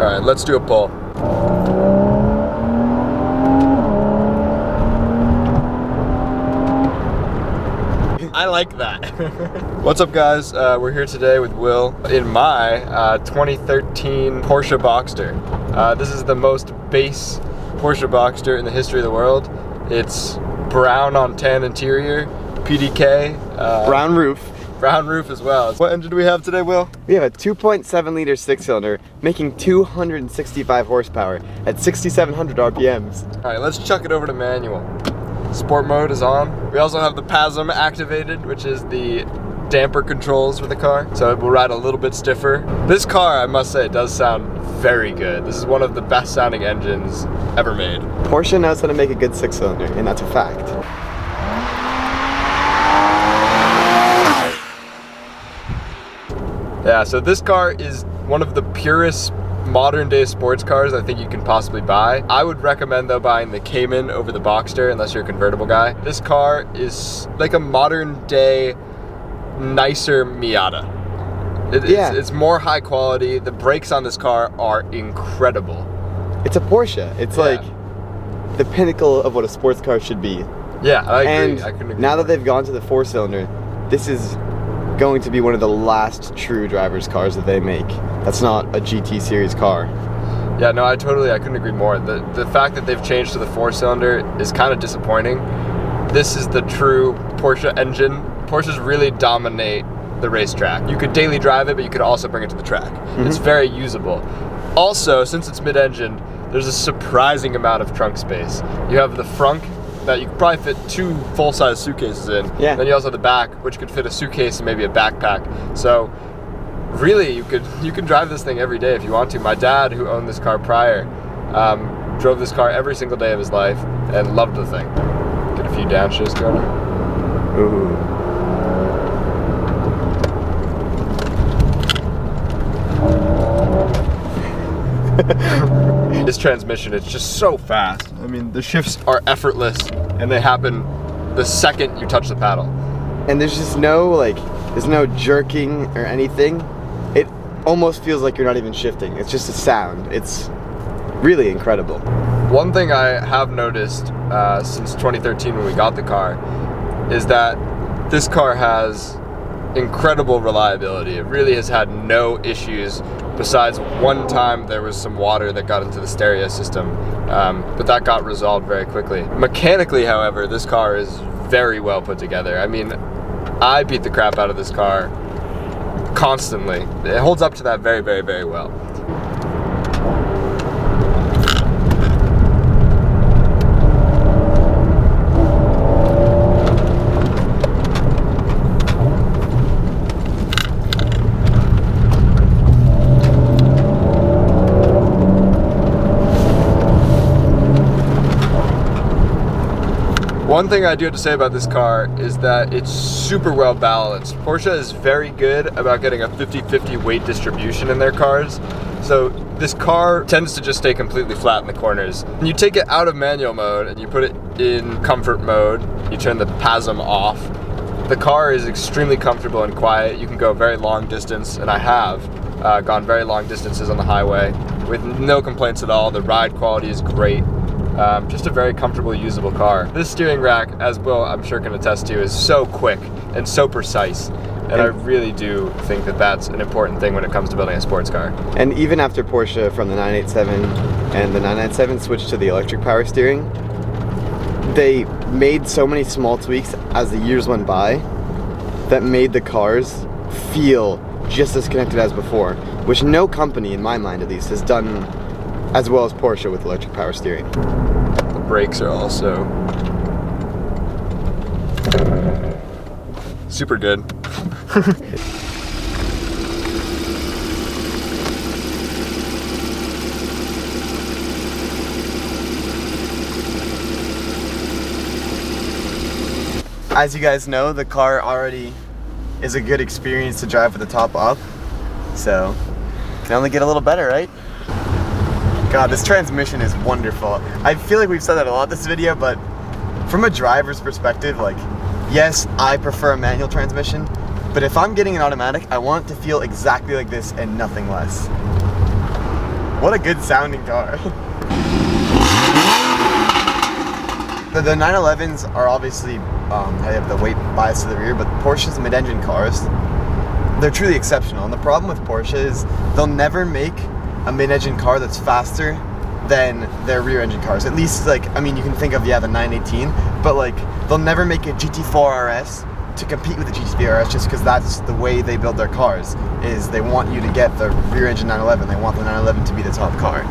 right, let's do a pull. I like that. What's up, guys? We're here today with Will in my 2013 Porsche Boxster. This is the most base Porsche Boxster in the history of the world. It's brown on tan interior, PDK. Brown roof. Brown roof as well. What engine do we have today, Will? We have a 2.7 liter 6-cylinder making 265 horsepower at 6,700 RPMs. All right, let's chuck it over to manual. Sport mode is on. We also have the PASM activated, which is the damper controls for the car, so it will ride a little bit stiffer. This car, I must say, does sound very good. This is one of the best sounding engines ever made. Porsche knows how to make a good 6-cylinder, and that's a fact. Yeah, so this car is one of the purest modern day sports cars I think you can possibly buy. I would recommend though buying the Cayman over the Boxster unless you're a convertible guy. This car is like a modern day nicer Miata. It's more high quality. The brakes on this car are incredible. It's a Porsche. It's like the pinnacle of what a sports car should be. Yeah, I agree. And I couldn't agree now more. that they've gone to the 4-cylinder, this is going to be one of the last true driver's cars that they make. That's not a GT series car. Yeah, no, I couldn't agree more. The fact that they've changed to the 4-cylinder is kind of disappointing. This is the true Porsche engine. Porsches really dominate the racetrack. You could daily drive it, but you could also bring it to the track. It's very usable. Also, since it's mid-engine, there's a surprising amount of trunk space. You have the front that you could probably fit 2 full-size suitcases in. Yeah. Then you also have the back, which could fit a suitcase and maybe a backpack. So really, you can drive this thing every day if you want to. My dad, who owned this car prior, drove this car every single day of his life and loved the thing. Get a few downshifts going. Ooh. This transmission, it's just so fast. I mean, the shifts are effortless and they happen the second you touch the paddle. And there's just no there's no jerking or anything. It almost feels like you're not even shifting. It's just a sound. It's really incredible. One thing I have noticed since 2013 when we got the car is that this car has incredible reliability. It really has had no issues. Besides one time there was some water that got into the stereo system, but that got resolved very quickly. Mechanically, however, this car is very well put together. I mean, I beat the crap out of this car constantly. It holds up to that very, very, very well. One thing I do have to say about this car is that it's super well balanced. Porsche is very good about getting a 50-50 weight distribution in their cars. So this car tends to just stay completely flat in the corners. When you take it out of manual mode and you put it in comfort mode, you turn the PASM off, the car is extremely comfortable and quiet. You can go very long distance, and I have gone very long distances on the highway with no complaints at all. The ride quality is great. Just a very comfortable, usable car. This steering rack, as Will I'm sure can attest to, is so quick and so precise. And I really do think that that's an important thing when it comes to building a sports car. And even after Porsche from the 987 and the 997 switched to the electric power steering, they made so many small tweaks as the years went by that made the cars feel just as connected as before, which no company, in my mind at least, has done as well as Porsche with electric power steering. The brakes are also super good. As you guys know, the car already is a good experience to drive with the top up, so it can only get a little better, right? God, this transmission is wonderful. I feel like we've said that a lot this video, but from a driver's perspective, like, yes, I prefer a manual transmission, but if I'm getting an automatic, I want it to feel exactly like this and nothing less. What a good sounding car. The 911s are obviously, they have the weight bias to the rear, but Porsche's mid-engine cars, they're truly exceptional. And the problem with Porsche is they'll never make a mid-engine car that's faster than their rear-engine cars. At least, like, I mean, you can think of, yeah, the 918, but like, they'll never make a GT4 RS to compete with the GT3 RS just because that's the way they build their cars, is they want you to get the rear-engine 911, they want the 911 to be the top car.